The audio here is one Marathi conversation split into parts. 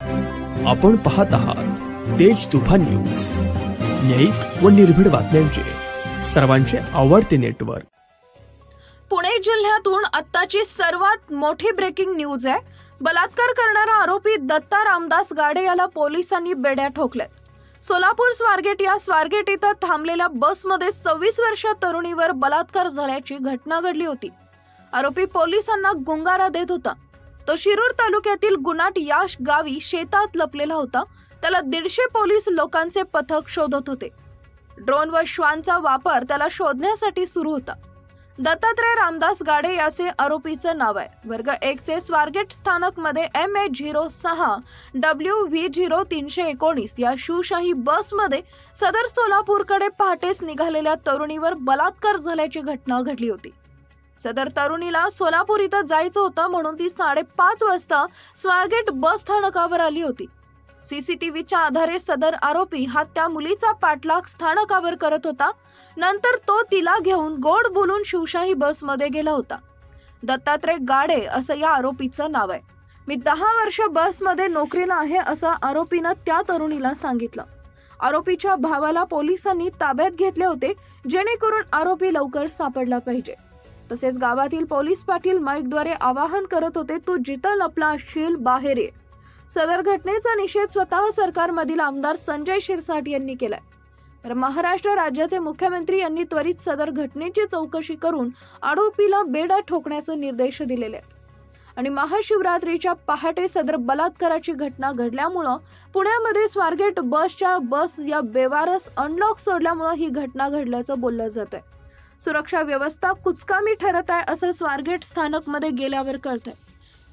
आपण पाहत आहात तेज तुफान न्यूज, न्यायिक व निर्भीड बातम्यांचे सर्वांचे आवडते नेटवर्क। पुणे जिल्ह्यातून आत्ताची सर्वात मोठी ब्रेकिंग न्यूज आहे। बलात्कार करणारा आरोपी दत्ता रामदास गाडे याला पोलिसांनी बेड्या ठोकल्यात। सोलापूर स्वारगेट या स्वारगेट इथं थांबलेल्या बसमध्ये 26 वर्षीय तरुणीवर बलात्कार झाल्याची घटना घडली होती। आरोपी पोलिसांना गुंगारा देत होता। तो शिरूर तालुक्यातील गुनाट या गावी शेतात लपलेला होता। त्याला 150 पोलीस लोकांचे पथक शोधत होते। ड्रोन व श्वानचा वापर त्याला शोधण्यासाठी सुरू होता। दत्तात्रय रामदास गाडे याचे आरोपीचं नाव आहे। वर्ग 1 चे स्वारगेट स्थानक मध्ये MH06 WV0319 या शिवशाही बसमध्ये सदर सोलापूरकडे पहाटेच निघालेल्या तरुणीवर बलात्कार झाल्याची घटना घडली होती। सदर तरुणीला सोलापूर इथं जायचं होतं म्हणून ती 5:30 वाजता स्वारगेट बस स्थानकावर आली होती। सीसीटीव्हीच्या आधारे सदर आरोपी हा त्या मुलीचा पाठलाग स्थानकावर करत होता। नंतर तो तिला घेऊन गोड बोलून शिवशाही बसमध्ये गेला होता। दत्तात्रय गाडे असं या आरोपीचं नाव आहे। मी 10 वर्ष बसमध्ये नोकरीला आहे असं आरोपीनं त्या तरुणीला सांगितलं। आरोपीच्या भावाला पोलिसांनी ताब्यात घेतले होते जेणेकरून आरोपी लवकर सापडला पाहिजे। तसेच गावातील पोलीस पाटील माईकद्वारे आवाहन करत होते, तू जिथं लपला असशील बाहेर ये। सदर घटनेचा निषेध स्वतः सरकारमधील आमदार संजय शिरसाट यांनी केलाय। तर महाराष्ट्र राज्याचे मुख्यमंत्री यांनी त्वरित सदर घटनेची चौकशी करून आरोपीला बेड्या ठोकण्याचे निर्देश दिलेले आहेत। आणि महाशिवरात्रीच्या पहाटे सदर बलात्काराची घटना घडल्यामुळे पुण्यामध्ये स्वारगेट बस या बेवारस अनलॉक सोडल्यामुळे ही घटना घडल्याचं बोललं जात आहे। सुरक्षा व्यवस्था कुचकामी ठरत आहे असं स्वारगेट स्थानक मध्ये गेल्यावर कळतंय।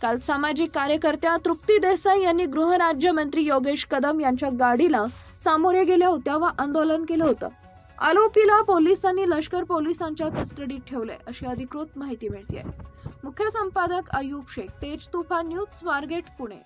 काल सामाजिक कार्यकर्त्या तृप्ती देसाई यांनी गृहराज्यमंत्री योगेश कदम यांच्या गाडीला सामोरे गेल्या होत्या व आंदोलन केलं होतं। आरोपीला पोलिसांनी लष्कर पोलिसांच्या कस्टडीत ठेवले अशी अधिकृत माहिती मिळते आहे। मुख्य संपादक अयूब शेख, तेज तुफान न्यूज, स्वारगेट, पुणे।